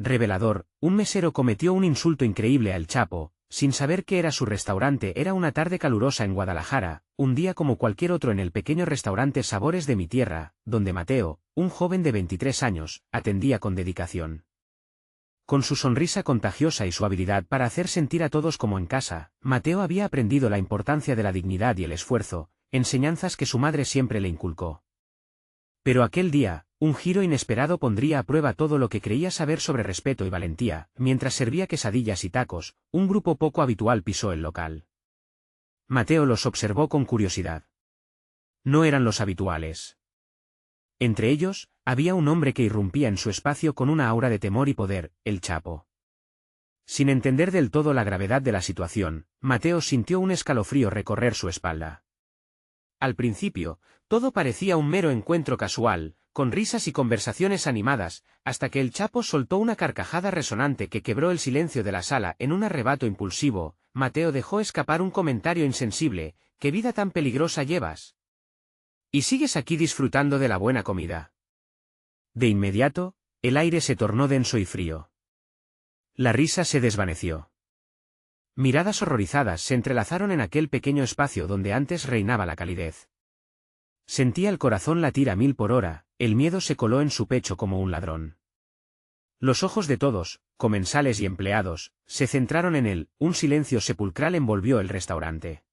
revelador, un mesero cometió un insulto increíble al Chapo, sin saber que era su restaurante. Era una tarde calurosa en Guadalajara, un día como cualquier otro en el pequeño restaurante Sabores de mi Tierra, donde Mateo, un joven de 23 años, atendía con dedicación. Con su sonrisa contagiosa y su habilidad para hacer sentir a todos como en casa, Mateo había aprendido la importancia de la dignidad y el esfuerzo, enseñanzas que su madre siempre le inculcó. Pero aquel día, un giro inesperado pondría a prueba todo lo que creía saber sobre respeto y valentía. Mientras servía quesadillas y tacos, un grupo poco habitual pisó el local. Mateo los observó con curiosidad. No eran los habituales. Entre ellos, había un hombre que irrumpía en su espacio con una aura de temor y poder, el Chapo. Sin entender del todo la gravedad de la situación, Mateo sintió un escalofrío recorrer su espalda. Al principio, todo parecía un mero encuentro casual, con risas y conversaciones animadas, hasta que el Chapo soltó una carcajada resonante que quebró el silencio de la sala. En un arrebato impulsivo, Mateo dejó escapar un comentario insensible: ¿qué vida tan peligrosa llevas? ¿Y sigues aquí disfrutando de la buena comida? De inmediato, el aire se tornó denso y frío. La risa se desvaneció. Miradas horrorizadas se entrelazaron en aquel pequeño espacio donde antes reinaba la calidez. Sentía el corazón latir a 1000 por hora, el miedo se coló en su pecho como un ladrón. Los ojos de todos, comensales y empleados, se centraron en él. Un silencio sepulcral envolvió el restaurante.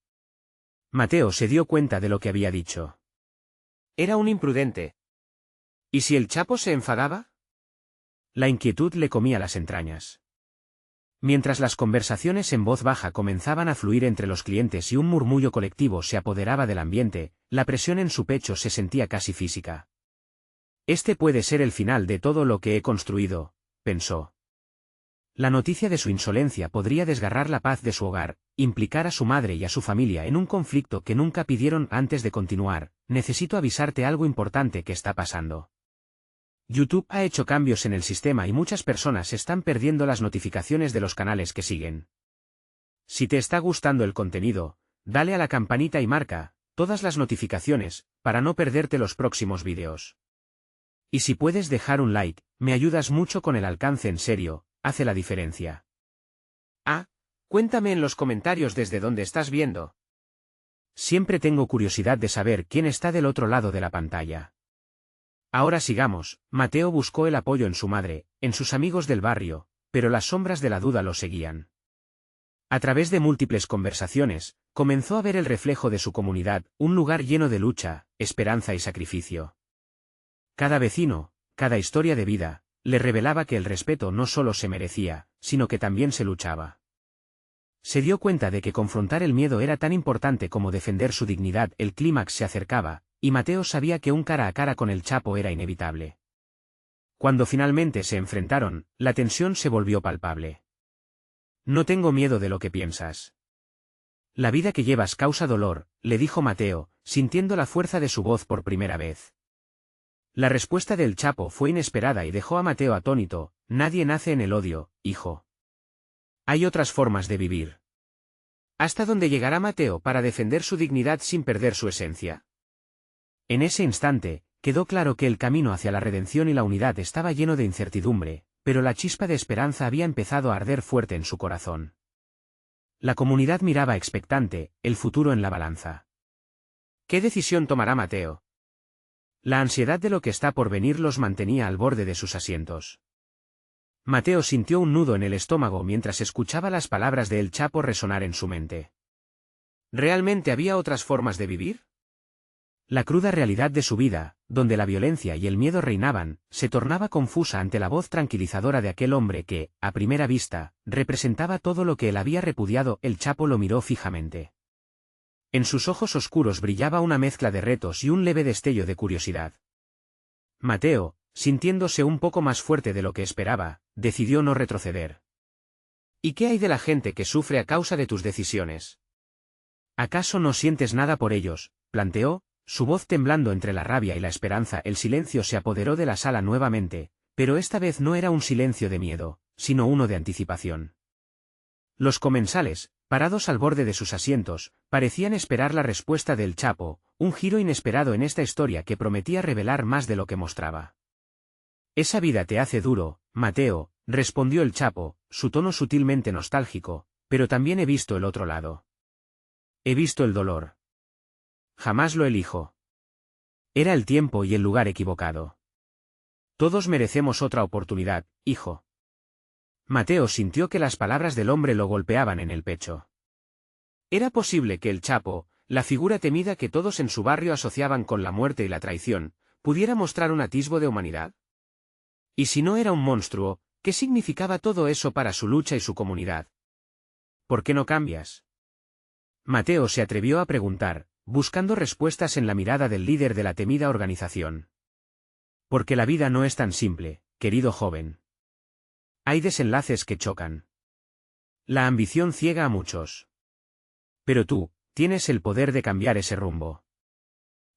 Mateo se dio cuenta de lo que había dicho. Era un imprudente. ¿Y si el Chapo se enfadaba? La inquietud le comía las entrañas. Mientras las conversaciones en voz baja comenzaban a fluir entre los clientes y un murmullo colectivo se apoderaba del ambiente, la presión en su pecho se sentía casi física. Este puede ser el final de todo lo que he construido, pensó. La noticia de su insolencia podría desgarrar la paz de su hogar, implicar a su madre y a su familia en un conflicto que nunca pidieron. Antes de continuar, necesito avisarte algo importante que está pasando. YouTube ha hecho cambios en el sistema y muchas personas están perdiendo las notificaciones de los canales que siguen. Si te está gustando el contenido, dale a la campanita y marca todas las notificaciones, para no perderte los próximos vídeos. Y si puedes dejar un like, me ayudas mucho con el alcance. En serio, hace la diferencia. Cuéntame en los comentarios desde dónde estás viendo. Siempre tengo curiosidad de saber quién está del otro lado de la pantalla. Ahora sigamos. Mateo buscó el apoyo en su madre, en sus amigos del barrio, pero las sombras de la duda lo seguían. A través de múltiples conversaciones, comenzó a ver el reflejo de su comunidad, un lugar lleno de lucha, esperanza y sacrificio. Cada vecino, cada historia de vida, le revelaba que el respeto no solo se merecía, sino que también se luchaba. Se dio cuenta de que confrontar el miedo era tan importante como defender su dignidad. El clímax se acercaba, y Mateo sabía que un cara a cara con el Chapo era inevitable. Cuando finalmente se enfrentaron, la tensión se volvió palpable. No tengo miedo de lo que piensas. La vida que llevas causa dolor, le dijo Mateo, sintiendo la fuerza de su voz por primera vez. La respuesta del Chapo fue inesperada y dejó a Mateo atónito. Nadie nace en el odio, hijo. Hay otras formas de vivir. ¿Hasta dónde llegará Mateo para defender su dignidad sin perder su esencia? En ese instante, quedó claro que el camino hacia la redención y la unidad estaba lleno de incertidumbre, pero la chispa de esperanza había empezado a arder fuerte en su corazón. La comunidad miraba expectante, el futuro en la balanza. ¿Qué decisión tomará Mateo? La ansiedad de lo que está por venir los mantenía al borde de sus asientos. Mateo sintió un nudo en el estómago mientras escuchaba las palabras de El Chapo resonar en su mente. ¿Realmente había otras formas de vivir? La cruda realidad de su vida, donde la violencia y el miedo reinaban, se tornaba confusa ante la voz tranquilizadora de aquel hombre que, a primera vista, representaba todo lo que él había repudiado. El Chapo lo miró fijamente. En sus ojos oscuros brillaba una mezcla de retos y un leve destello de curiosidad. Mateo, sintiéndose un poco más fuerte de lo que esperaba, decidió no retroceder. ¿Y qué hay de la gente que sufre a causa de tus decisiones? ¿Acaso no sientes nada por ellos?, planteó, su voz temblando entre la rabia y la esperanza. El silencio se apoderó de la sala nuevamente, pero esta vez no era un silencio de miedo, sino uno de anticipación. Los comensales, parados al borde de sus asientos, parecían esperar la respuesta del Chapo, un giro inesperado en esta historia que prometía revelar más de lo que mostraba. Esa vida te hace duro, Mateo, respondió el Chapo, su tono sutilmente nostálgico, pero también he visto el otro lado. He visto el dolor. Jamás lo elijo. Era el tiempo y el lugar equivocado. Todos merecemos otra oportunidad, hijo. Mateo sintió que las palabras del hombre lo golpeaban en el pecho. ¿Era posible que el Chapo, la figura temida que todos en su barrio asociaban con la muerte y la traición, pudiera mostrar un atisbo de humanidad? Y si no era un monstruo, ¿qué significaba todo eso para su lucha y su comunidad? ¿Por qué no cambias? Mateo se atrevió a preguntar, buscando respuestas en la mirada del líder de la temida organización. Porque la vida no es tan simple, querido joven. Hay desenlaces que chocan. La ambición ciega a muchos. Pero tú, tienes el poder de cambiar ese rumbo.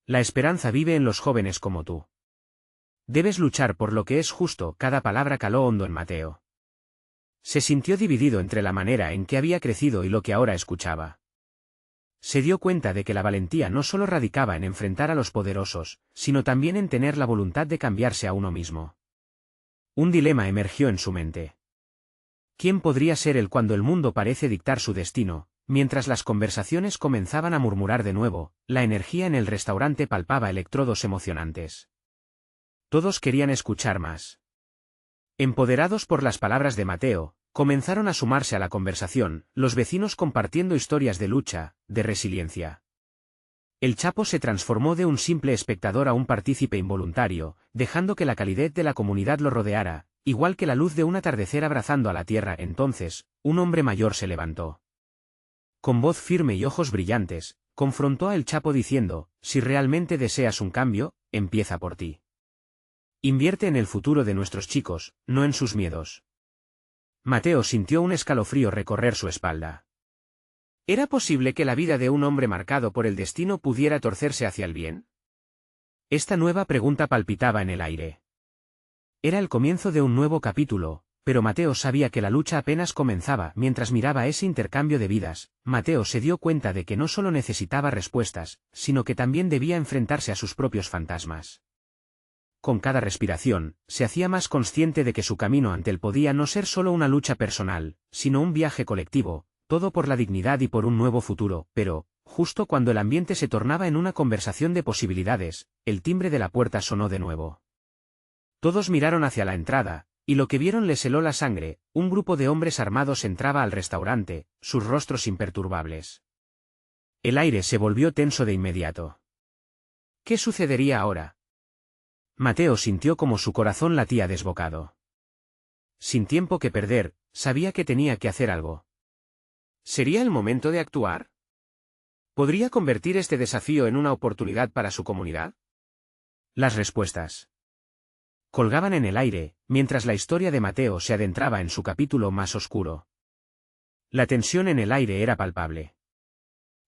La esperanza vive en los jóvenes como tú. Debes luchar por lo que es justo. Cada palabra caló hondo en Mateo. Se sintió dividido entre la manera en que había crecido y lo que ahora escuchaba. Se dio cuenta de que la valentía no solo radicaba en enfrentar a los poderosos, sino también en tener la voluntad de cambiarse a uno mismo. Un dilema emergió en su mente. ¿Quién podría ser él cuando el mundo parece dictar su destino? Mientras las conversaciones comenzaban a murmurar de nuevo, la energía en el restaurante palpaba electrodos emocionantes. Todos querían escuchar más. Empoderados por las palabras de Mateo, comenzaron a sumarse a la conversación, los vecinos compartiendo historias de lucha, de resiliencia. El Chapo se transformó de un simple espectador a un partícipe involuntario, dejando que la calidez de la comunidad lo rodeara, igual que la luz de un atardecer abrazando a la tierra. Entonces, un hombre mayor se levantó. Con voz firme y ojos brillantes, confrontó a El Chapo diciendo, si realmente deseas un cambio, empieza por ti. Invierte en el futuro de nuestros chicos, no en sus miedos. Mateo sintió un escalofrío recorrer su espalda. ¿Era posible que la vida de un hombre marcado por el destino pudiera torcerse hacia el bien? Esta nueva pregunta palpitaba en el aire. Era el comienzo de un nuevo capítulo, pero Mateo sabía que la lucha apenas comenzaba. Mientras miraba ese intercambio de vidas, Mateo se dio cuenta de que no solo necesitaba respuestas, sino que también debía enfrentarse a sus propios fantasmas. Con cada respiración, se hacía más consciente de que su camino ante él podía no ser solo una lucha personal, sino un viaje colectivo, todo por la dignidad y por un nuevo futuro. Pero, justo cuando el ambiente se tornaba en una conversación de posibilidades, el timbre de la puerta sonó de nuevo. Todos miraron hacia la entrada, y lo que vieron les heló la sangre. Un grupo de hombres armados entraba al restaurante, sus rostros imperturbables. El aire se volvió tenso de inmediato. ¿Qué sucedería ahora? Mateo sintió como su corazón latía desbocado. Sin tiempo que perder, sabía que tenía que hacer algo. ¿Sería el momento de actuar? ¿Podría convertir este desafío en una oportunidad para su comunidad? Las respuestas colgaban en el aire, mientras la historia de Mateo se adentraba en su capítulo más oscuro. La tensión en el aire era palpable.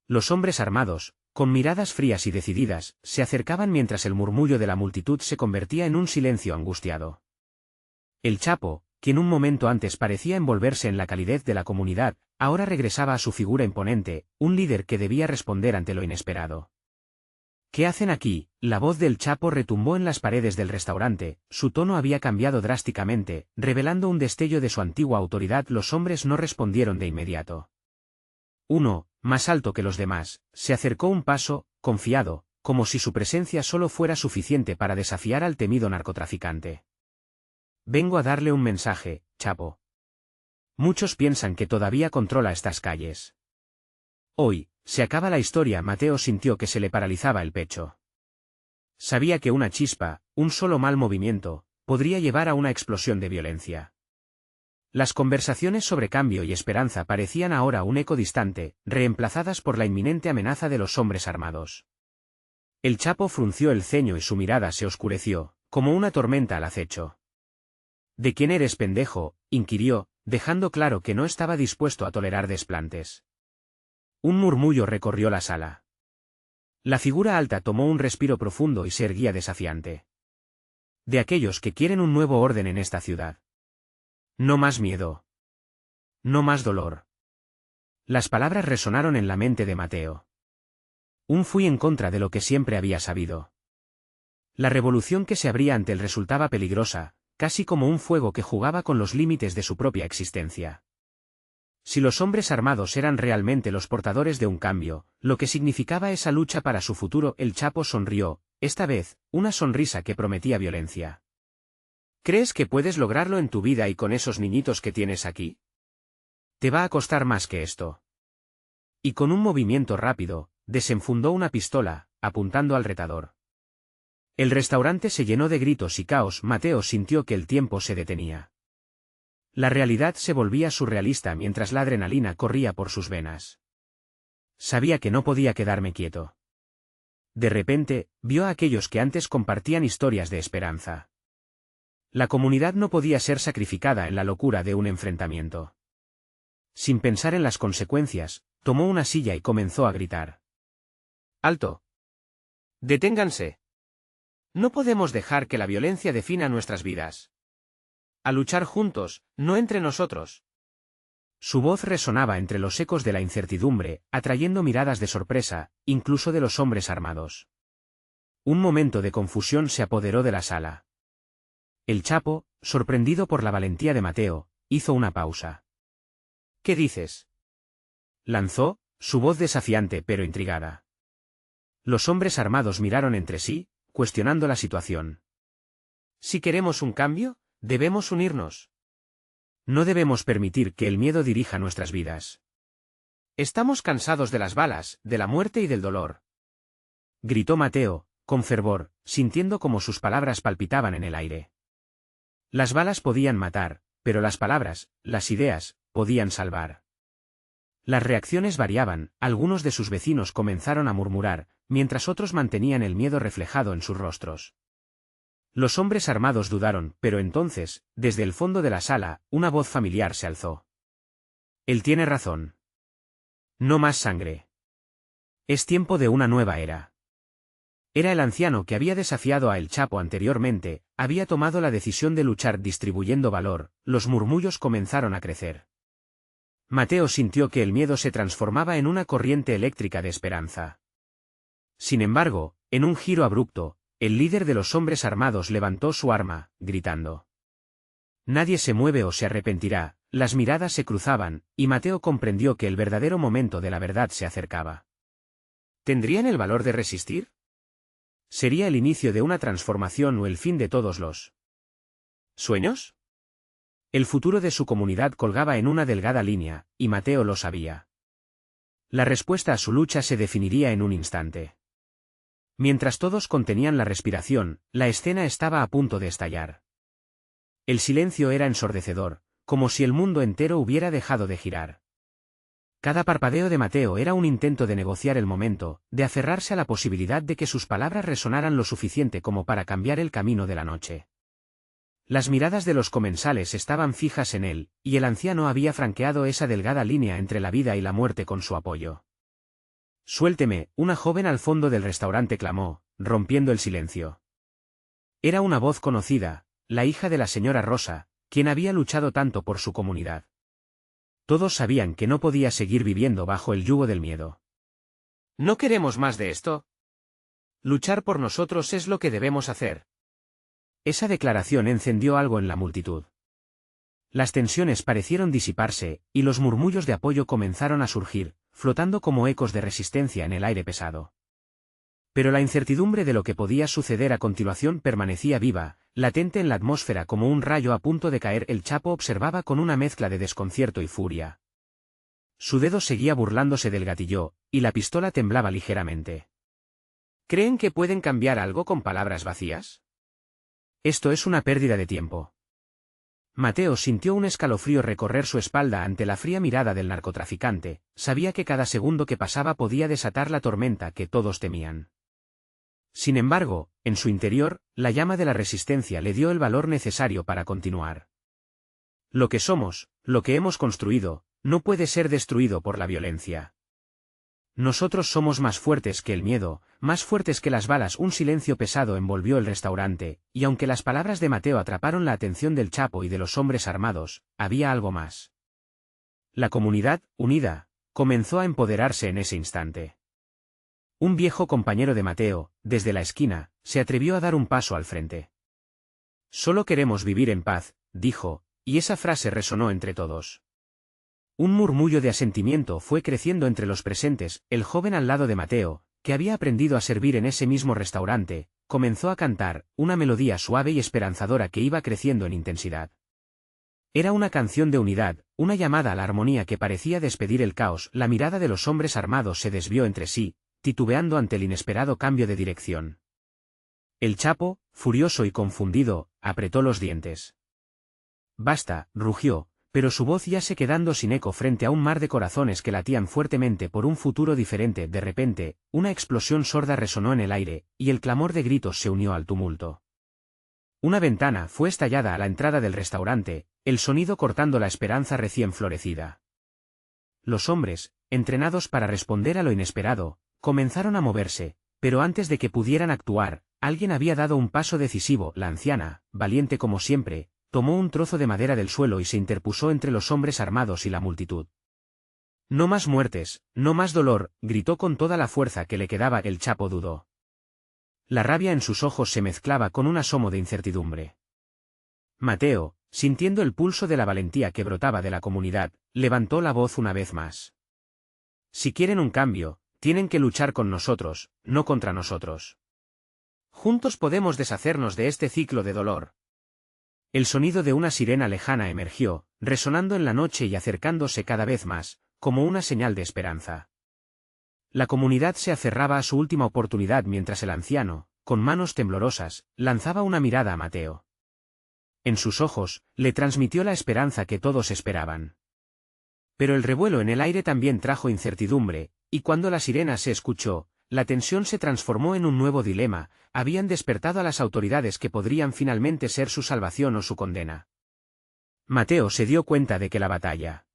Los hombres armados, con miradas frías y decididas, se acercaban mientras el murmullo de la multitud se convertía en un silencio angustiado. El Chapo, quien un momento antes parecía envolverse en la calidez de la comunidad, ahora regresaba a su figura imponente, un líder que debía responder ante lo inesperado. ¿Qué hacen aquí? La voz del Chapo retumbó en las paredes del restaurante, su tono había cambiado drásticamente, revelando un destello de su antigua autoridad. Los hombres no respondieron de inmediato. Uno, más alto que los demás, se acercó un paso, confiado, como si su presencia solo fuera suficiente para desafiar al temido narcotraficante. Vengo a darle un mensaje, Chapo. Muchos piensan que todavía controla estas calles. Hoy, se acaba la historia. Mateo sintió que se le paralizaba el pecho. Sabía que una chispa, un solo mal movimiento, podría llevar a una explosión de violencia. Las conversaciones sobre cambio y esperanza parecían ahora un eco distante, reemplazadas por la inminente amenaza de los hombres armados. El Chapo frunció el ceño y su mirada se oscureció, como una tormenta al acecho. ¿De quién eres, pendejo?, inquirió, dejando claro que no estaba dispuesto a tolerar desplantes. Un murmullo recorrió la sala. La figura alta tomó un respiro profundo y se erguía desafiante. De aquellos que quieren un nuevo orden en esta ciudad. No más miedo. No más dolor. Las palabras resonaron en la mente de Mateo. Fui en contra de lo que siempre había sabido. La revolución que se abría ante él resultaba peligrosa, casi como un fuego que jugaba con los límites de su propia existencia. Si los hombres armados eran realmente los portadores de un cambio, lo que significaba esa lucha para su futuro, el Chapo sonrió, esta vez, una sonrisa que prometía violencia. ¿Crees que puedes lograrlo en tu vida y con esos niñitos que tienes aquí? Te va a costar más que esto. Y con un movimiento rápido, desenfundó una pistola, apuntando al retador. El restaurante se llenó de gritos y caos. Mateo sintió que el tiempo se detenía. La realidad se volvía surrealista mientras la adrenalina corría por sus venas. Sabía que no podía quedarme quieto. De repente, vio a aquellos que antes compartían historias de esperanza. La comunidad no podía ser sacrificada en la locura de un enfrentamiento. Sin pensar en las consecuencias, tomó una silla y comenzó a gritar. ¡Alto! ¡Deténganse! No podemos dejar que la violencia defina nuestras vidas. A luchar juntos, no entre nosotros. Su voz resonaba entre los ecos de la incertidumbre, atrayendo miradas de sorpresa, incluso de los hombres armados. Un momento de confusión se apoderó de la sala. El Chapo, sorprendido por la valentía de Mateo, hizo una pausa. ¿Qué dices? Lanzó, su voz desafiante pero intrigada. Los hombres armados miraron entre sí, cuestionando la situación. Si queremos un cambio, debemos unirnos. No debemos permitir que el miedo dirija nuestras vidas. Estamos cansados de las balas, de la muerte y del dolor. Gritó Mateo, con fervor, sintiendo como sus palabras palpitaban en el aire. Las balas podían matar, pero las palabras, las ideas, podían salvar. Las reacciones variaban, algunos de sus vecinos comenzaron a murmurar, mientras otros mantenían el miedo reflejado en sus rostros. Los hombres armados dudaron, pero entonces, desde el fondo de la sala, una voz familiar se alzó. Él tiene razón. No más sangre. Es tiempo de una nueva era. Era el anciano que había desafiado a El Chapo anteriormente, había tomado la decisión de luchar distribuyendo valor. Los murmullos comenzaron a crecer. Mateo sintió que el miedo se transformaba en una corriente eléctrica de esperanza. Sin embargo, en un giro abrupto, el líder de los hombres armados levantó su arma, gritando. Nadie se mueve o se arrepentirá. Las miradas se cruzaban, y Mateo comprendió que el verdadero momento de la verdad se acercaba. ¿Tendrían el valor de resistir? ¿Sería el inicio de una transformación o el fin de todos los sueños? El futuro de su comunidad colgaba en una delgada línea, y Mateo lo sabía. La respuesta a su lucha se definiría en un instante. Mientras todos contenían la respiración, la escena estaba a punto de estallar. El silencio era ensordecedor, como si el mundo entero hubiera dejado de girar. Cada parpadeo de Mateo era un intento de negociar el momento, de aferrarse a la posibilidad de que sus palabras resonaran lo suficiente como para cambiar el camino de la noche. Las miradas de los comensales estaban fijas en él, y el anciano había franqueado esa delgada línea entre la vida y la muerte con su apoyo. «Suélteme», una joven al fondo del restaurante clamó, rompiendo el silencio. Era una voz conocida, la hija de la señora Rosa, quien había luchado tanto por su comunidad. Todos sabían que no podía seguir viviendo bajo el yugo del miedo. «¿No queremos más de esto? Luchar por nosotros es lo que debemos hacer». Esa declaración encendió algo en la multitud. Las tensiones parecieron disiparse, y los murmullos de apoyo comenzaron a surgir, flotando como ecos de resistencia en el aire pesado. Pero la incertidumbre de lo que podía suceder a continuación permanecía viva, latente en la atmósfera como un rayo a punto de caer. El Chapo observaba con una mezcla de desconcierto y furia. Su dedo seguía burlándose del gatillo, y la pistola temblaba ligeramente. ¿Creen que pueden cambiar algo con palabras vacías? Esto es una pérdida de tiempo. Mateo sintió un escalofrío recorrer su espalda ante la fría mirada del narcotraficante, sabía que cada segundo que pasaba podía desatar la tormenta que todos temían. Sin embargo, en su interior, la llama de la resistencia le dio el valor necesario para continuar. Lo que somos, lo que hemos construido, no puede ser destruido por la violencia. Nosotros somos más fuertes que el miedo, más fuertes que las balas. Un silencio pesado envolvió el restaurante, y aunque las palabras de Mateo atraparon la atención del Chapo y de los hombres armados, había algo más. La comunidad, unida, comenzó a empoderarse en ese instante. Un viejo compañero de Mateo, desde la esquina, se atrevió a dar un paso al frente. Solo queremos vivir en paz, dijo, y esa frase resonó entre todos. Un murmullo de asentimiento fue creciendo entre los presentes. El joven al lado de Mateo, que había aprendido a servir en ese mismo restaurante, comenzó a cantar, una melodía suave y esperanzadora que iba creciendo en intensidad. Era una canción de unidad, una llamada a la armonía que parecía despedir el caos. La mirada de los hombres armados se desvió entre sí, titubeando ante el inesperado cambio de dirección. El Chapo, furioso y confundido, apretó los dientes. «Basta», rugió, pero su voz ya se quedando sin eco frente a un mar de corazones que latían fuertemente por un futuro diferente. De repente, una explosión sorda resonó en el aire, y el clamor de gritos se unió al tumulto. Una ventana fue estallada a la entrada del restaurante, el sonido cortando la esperanza recién florecida. Los hombres, entrenados para responder a lo inesperado, comenzaron a moverse, pero antes de que pudieran actuar, alguien había dado un paso decisivo. La anciana, valiente como siempre, tomó un trozo de madera del suelo y se interpuso entre los hombres armados y la multitud. «No más muertes, no más dolor», gritó con toda la fuerza que le quedaba. El Chapo dudó. La rabia en sus ojos se mezclaba con un asomo de incertidumbre. Mateo, sintiendo el pulso de la valentía que brotaba de la comunidad, levantó la voz una vez más. «Si quieren un cambio, tienen que luchar con nosotros, no contra nosotros. Juntos podemos deshacernos de este ciclo de dolor». El sonido de una sirena lejana emergió, resonando en la noche y acercándose cada vez más, como una señal de esperanza. La comunidad se aferraba a su última oportunidad mientras el anciano, con manos temblorosas, lanzaba una mirada a Mateo. En sus ojos, le transmitió la esperanza que todos esperaban. Pero el revuelo en el aire también trajo incertidumbre, y cuando la sirena se escuchó, la tensión se transformó en un nuevo dilema. Habían despertado a las autoridades que podrían finalmente ser su salvación o su condena. Mateo se dio cuenta de que la batalla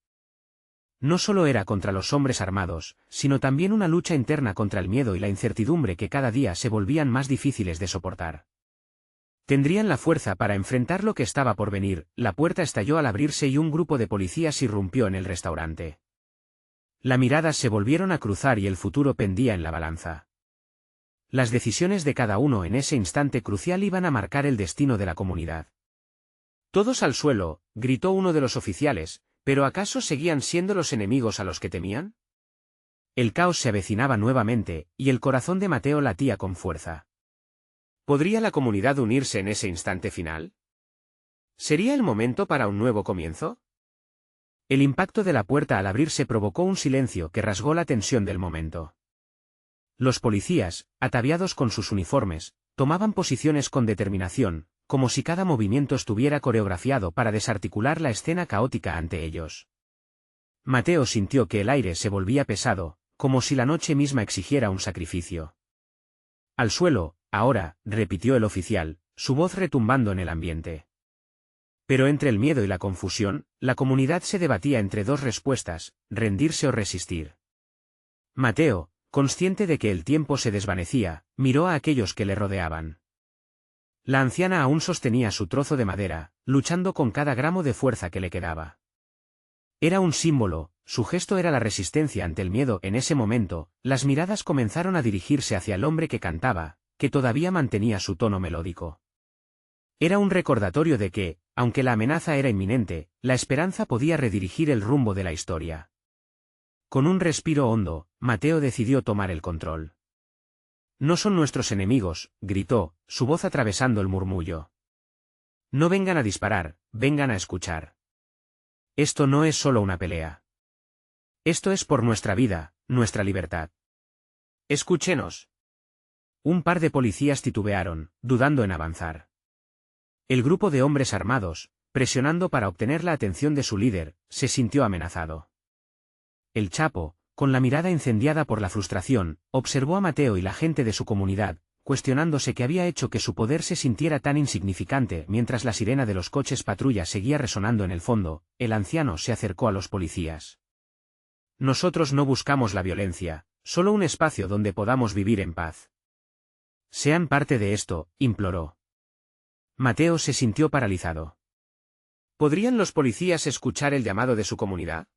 no solo era contra los hombres armados, sino también una lucha interna contra el miedo y la incertidumbre que cada día se volvían más difíciles de soportar. ¿Tendrían la fuerza para enfrentar lo que estaba por venir? La puerta estalló al abrirse y un grupo de policías irrumpió en el restaurante. Las miradas se volvieron a cruzar y el futuro pendía en la balanza. Las decisiones de cada uno en ese instante crucial iban a marcar el destino de la comunidad. «Todos al suelo», gritó uno de los oficiales, ¿pero acaso seguían siendo los enemigos a los que temían? El caos se avecinaba nuevamente, y el corazón de Mateo latía con fuerza. ¿Podría la comunidad unirse en ese instante final? ¿Sería el momento para un nuevo comienzo? El impacto de la puerta al abrirse provocó un silencio que rasgó la tensión del momento. Los policías, ataviados con sus uniformes, tomaban posiciones con determinación, como si cada movimiento estuviera coreografiado para desarticular la escena caótica ante ellos. Mateo sintió que el aire se volvía pesado, como si la noche misma exigiera un sacrificio. «Al suelo, ahora», repitió el oficial, su voz retumbando en el ambiente. Pero entre el miedo y la confusión, la comunidad se debatía entre dos respuestas: rendirse o resistir. Mateo, consciente de que el tiempo se desvanecía, miró a aquellos que le rodeaban. La anciana aún sostenía su trozo de madera, luchando con cada gramo de fuerza que le quedaba. Era un símbolo, su gesto era la resistencia ante el miedo. En ese momento, las miradas comenzaron a dirigirse hacia el hombre que cantaba, que todavía mantenía su tono melódico. Era un recordatorio de que, aunque la amenaza era inminente, la esperanza podía redirigir el rumbo de la historia. Con un respiro hondo, Mateo decidió tomar el control. «No son nuestros enemigos», gritó, su voz atravesando el murmullo. «No vengan a disparar, vengan a escuchar. Esto no es solo una pelea. Esto es por nuestra vida, nuestra libertad. Escúchenos». Un par de policías titubearon, dudando en avanzar. El grupo de hombres armados, presionando para obtener la atención de su líder, se sintió amenazado. El Chapo, con la mirada incendiada por la frustración, observó a Mateo y la gente de su comunidad, cuestionándose qué había hecho que su poder se sintiera tan insignificante. Mientras la sirena de los coches patrulla seguía resonando en el fondo, el anciano se acercó a los policías. «Nosotros no buscamos la violencia, solo un espacio donde podamos vivir en paz. Sean parte de esto», imploró. Mateo se sintió paralizado. ¿Podrían los policías escuchar el llamado de su comunidad?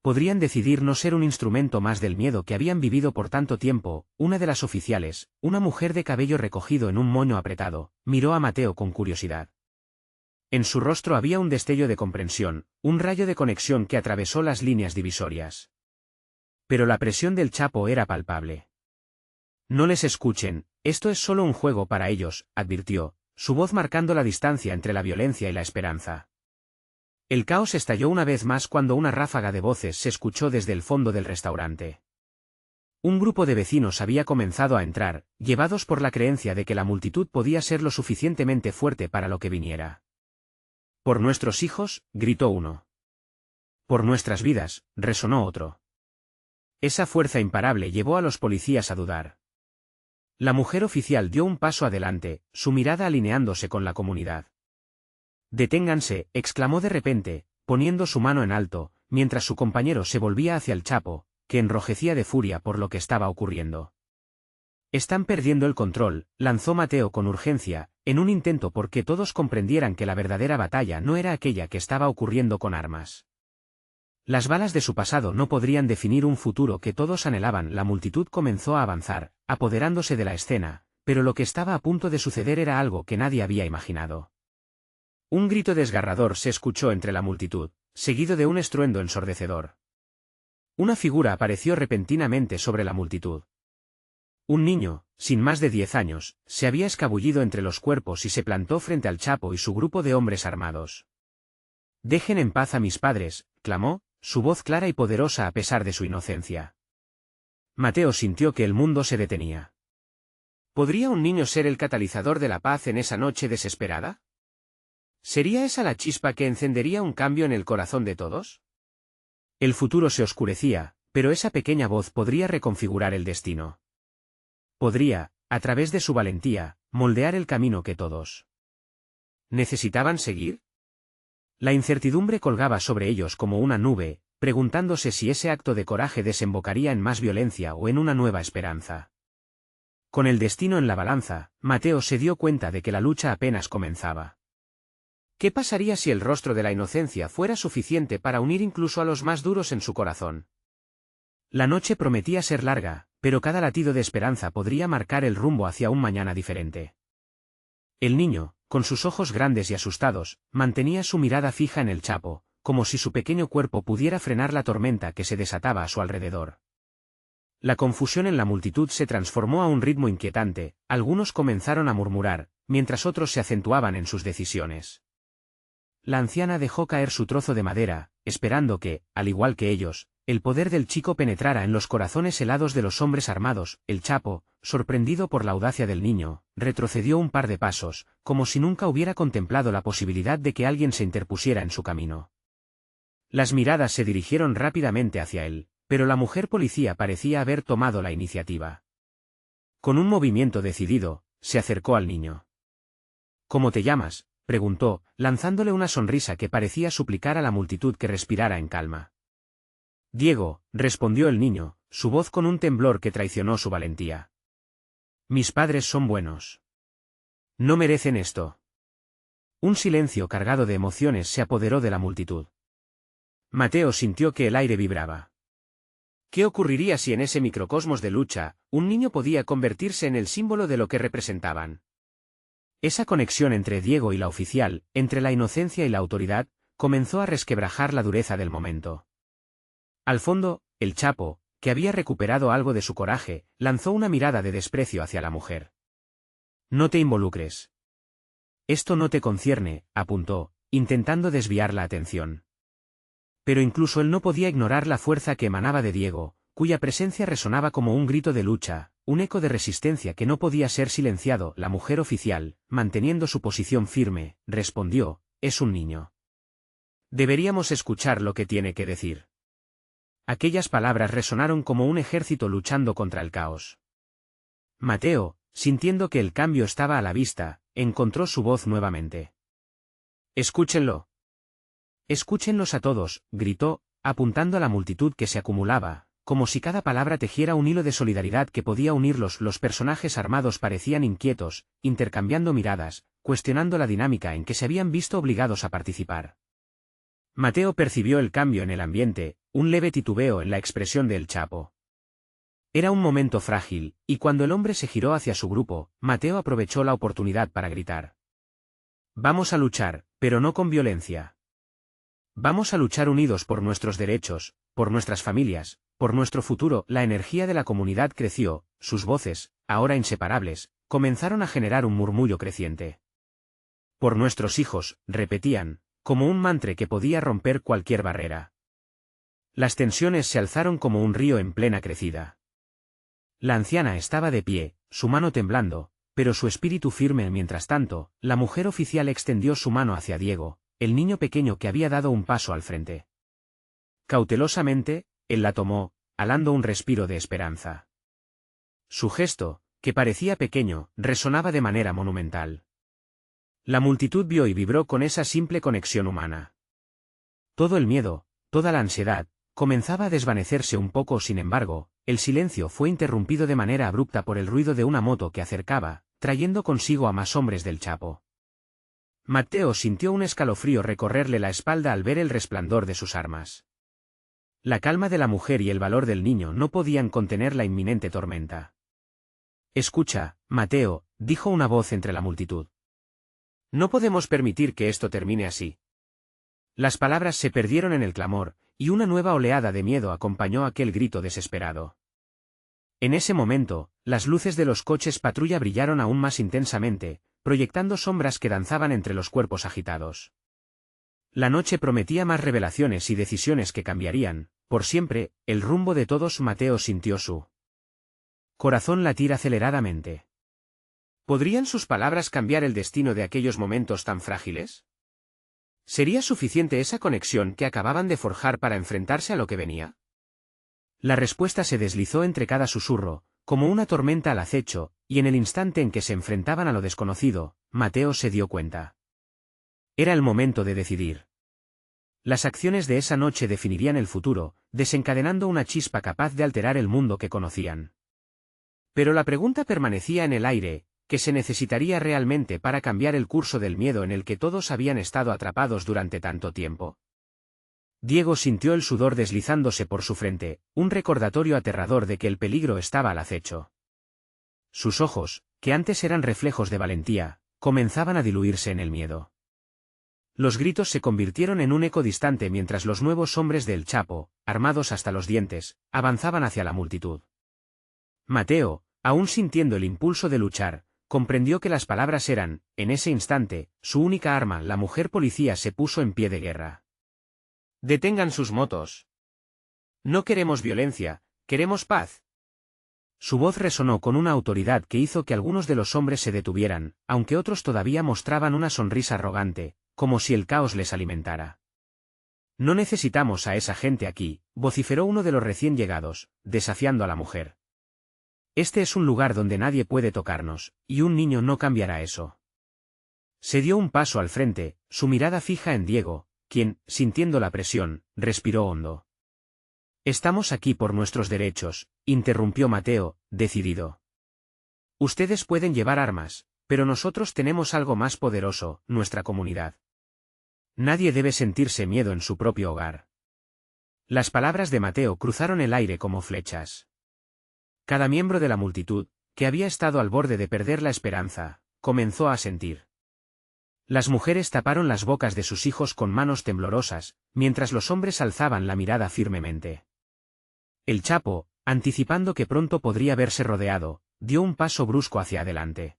Podrían decidir no ser un instrumento más del miedo que habían vivido por tanto tiempo. Una de las oficiales, una mujer de cabello recogido en un moño apretado, miró a Mateo con curiosidad. En su rostro había un destello de comprensión, un rayo de conexión que atravesó las líneas divisorias. Pero la presión del Chapo era palpable. No les escuchen, esto es solo un juego para ellos, advirtió, su voz marcando la distancia entre la violencia y la esperanza. El caos estalló una vez más cuando una ráfaga de voces se escuchó desde el fondo del restaurante. Un grupo de vecinos había comenzado a entrar, llevados por la creencia de que la multitud podía ser lo suficientemente fuerte para lo que viniera. «Por nuestros hijos», gritó uno. «Por nuestras vidas», resonó otro. Esa fuerza imparable llevó a los policías a dudar. La mujer oficial dio un paso adelante, su mirada alineándose con la comunidad. «Deténganse», exclamó de repente, poniendo su mano en alto, mientras su compañero se volvía hacia el Chapo, que enrojecía de furia por lo que estaba ocurriendo. «Están perdiendo el control», lanzó Mateo con urgencia, en un intento por que todos comprendieran que la verdadera batalla no era aquella que estaba ocurriendo con armas. Las balas de su pasado no podrían definir un futuro que todos anhelaban. La multitud comenzó a avanzar, apoderándose de la escena, pero lo que estaba a punto de suceder era algo que nadie había imaginado. Un grito desgarrador se escuchó entre la multitud, seguido de un estruendo ensordecedor. Una figura apareció repentinamente sobre la multitud. Un niño, sin más de 10 años, se había escabullido entre los cuerpos y se plantó frente al Chapo y su grupo de hombres armados. «Dejen en paz a mis padres», clamó, su voz clara y poderosa a pesar de su inocencia. Mateo sintió que el mundo se detenía. ¿Podría un niño ser el catalizador de la paz en esa noche desesperada? ¿Sería esa la chispa que encendería un cambio en el corazón de todos? El futuro se oscurecía, pero esa pequeña voz podría reconfigurar el destino. Podría, a través de su valentía, moldear el camino que todos necesitaban seguir. La incertidumbre colgaba sobre ellos como una nube, preguntándose si ese acto de coraje desembocaría en más violencia o en una nueva esperanza. Con el destino en la balanza, Mateo se dio cuenta de que la lucha apenas comenzaba. ¿Qué pasaría si el rostro de la inocencia fuera suficiente para unir incluso a los más duros en su corazón? La noche prometía ser larga, pero cada latido de esperanza podría marcar el rumbo hacia un mañana diferente. El niño, con sus ojos grandes y asustados, mantenía su mirada fija en el Chapo, como si su pequeño cuerpo pudiera frenar la tormenta que se desataba a su alrededor. La confusión en la multitud se transformó a un ritmo inquietante, algunos comenzaron a murmurar, mientras otros se acentuaban en sus decisiones. La anciana dejó caer su trozo de madera, esperando que, al igual que ellos, el poder del chico penetrara en los corazones helados de los hombres armados. El Chapo, sorprendido por la audacia del niño, retrocedió un par de pasos, como si nunca hubiera contemplado la posibilidad de que alguien se interpusiera en su camino. Las miradas se dirigieron rápidamente hacia él, pero la mujer policía parecía haber tomado la iniciativa. Con un movimiento decidido, se acercó al niño. «¿Cómo te llamas?», preguntó, lanzándole una sonrisa que parecía suplicar a la multitud que respirara en calma. «Diego», respondió el niño, su voz con un temblor que traicionó su valentía. «Mis padres son buenos. No merecen esto». Un silencio cargado de emociones se apoderó de la multitud. Mateo sintió que el aire vibraba. ¿Qué ocurriría si en ese microcosmos de lucha, un niño podía convertirse en el símbolo de lo que representaban? Esa conexión entre Diego y la oficial, entre la inocencia y la autoridad, comenzó a resquebrajar la dureza del momento. Al fondo, el Chapo, que había recuperado algo de su coraje, lanzó una mirada de desprecio hacia la mujer. «No te involucres. Esto no te concierne», apuntó, intentando desviar la atención. Pero incluso él no podía ignorar la fuerza que emanaba de Diego, cuya presencia resonaba como un grito de lucha, un eco de resistencia que no podía ser silenciado. La mujer oficial, manteniendo su posición firme, respondió: «Es un niño. Deberíamos escuchar lo que tiene que decir». Aquellas palabras resonaron como un ejército luchando contra el caos. Mateo, sintiendo que el cambio estaba a la vista, encontró su voz nuevamente. «Escúchenlo. Escúchenlos a todos», gritó, apuntando a la multitud que se acumulaba, como si cada palabra tejiera un hilo de solidaridad que podía unirlos. Los personajes armados parecían inquietos, intercambiando miradas, cuestionando la dinámica en que se habían visto obligados a participar. Mateo percibió el cambio en el ambiente, un leve titubeo en la expresión del Chapo. Era un momento frágil, y cuando el hombre se giró hacia su grupo, Mateo aprovechó la oportunidad para gritar. Vamos a luchar, pero no con violencia. Vamos a luchar unidos por nuestros derechos, por nuestras familias, por nuestro futuro. La energía de la comunidad creció, sus voces, ahora inseparables, comenzaron a generar un murmullo creciente. Por nuestros hijos, repetían, como un mantra que podía romper cualquier barrera. Las tensiones se alzaron como un río en plena crecida. La anciana estaba de pie, su mano temblando, pero su espíritu firme. Mientras tanto, la mujer oficial extendió su mano hacia Diego, el niño pequeño que había dado un paso al frente. Cautelosamente, él la tomó, halando un respiro de esperanza. Su gesto, que parecía pequeño, resonaba de manera monumental. La multitud vio y vibró con esa simple conexión humana. Todo el miedo, toda la ansiedad, comenzaba a desvanecerse un poco. Sin embargo, el silencio fue interrumpido de manera abrupta por el ruido de una moto que acercaba, trayendo consigo a más hombres del Chapo. Mateo sintió un escalofrío recorrerle la espalda al ver el resplandor de sus armas. La calma de la mujer y el valor del niño no podían contener la inminente tormenta. Escucha, Mateo, dijo una voz entre la multitud. No podemos permitir que esto termine así. Las palabras se perdieron en el clamor, y una nueva oleada de miedo acompañó aquel grito desesperado. En ese momento, las luces de los coches patrulla brillaron aún más intensamente, proyectando sombras que danzaban entre los cuerpos agitados. La noche prometía más revelaciones y decisiones que cambiarían, por siempre, el rumbo de todos. Mateo sintió su corazón latir aceleradamente. ¿Podrían sus palabras cambiar el destino de aquellos momentos tan frágiles? ¿Sería suficiente esa conexión que acababan de forjar para enfrentarse a lo que venía? La respuesta se deslizó entre cada susurro, como una tormenta al acecho, y en el instante en que se enfrentaban a lo desconocido, Mateo se dio cuenta. Era el momento de decidir. Las acciones de esa noche definirían el futuro, desencadenando una chispa capaz de alterar el mundo que conocían. Pero la pregunta permanecía en el aire: ¿qué se necesitaría realmente para cambiar el curso del miedo en el que todos habían estado atrapados durante tanto tiempo? Diego sintió el sudor deslizándose por su frente, un recordatorio aterrador de que el peligro estaba al acecho. Sus ojos, que antes eran reflejos de valentía, comenzaban a diluirse en el miedo. Los gritos se convirtieron en un eco distante mientras los nuevos hombres del Chapo, armados hasta los dientes, avanzaban hacia la multitud. Mateo, aún sintiendo el impulso de luchar, comprendió que las palabras eran, en ese instante, su única arma. La mujer policía se puso en pie de guerra. «Detengan sus motos. No queremos violencia, queremos paz». Su voz resonó con una autoridad que hizo que algunos de los hombres se detuvieran, aunque otros todavía mostraban una sonrisa arrogante, como si el caos les alimentara. «No necesitamos a esa gente aquí», vociferó uno de los recién llegados, desafiando a la mujer. «Este es un lugar donde nadie puede tocarnos, y un niño no cambiará eso». Se dio un paso al frente, su mirada fija en Diego, quien, sintiendo la presión, respiró hondo. «Estamos aquí por nuestros derechos», interrumpió Mateo, decidido. «Ustedes pueden llevar armas, pero nosotros tenemos algo más poderoso: nuestra comunidad. Nadie debe sentirse miedo en su propio hogar». Las palabras de Mateo cruzaron el aire como flechas. Cada miembro de la multitud, que había estado al borde de perder la esperanza, comenzó a sentir. Las mujeres taparon las bocas de sus hijos con manos temblorosas, mientras los hombres alzaban la mirada firmemente. El Chapo, anticipando que pronto podría verse rodeado, dio un paso brusco hacia adelante.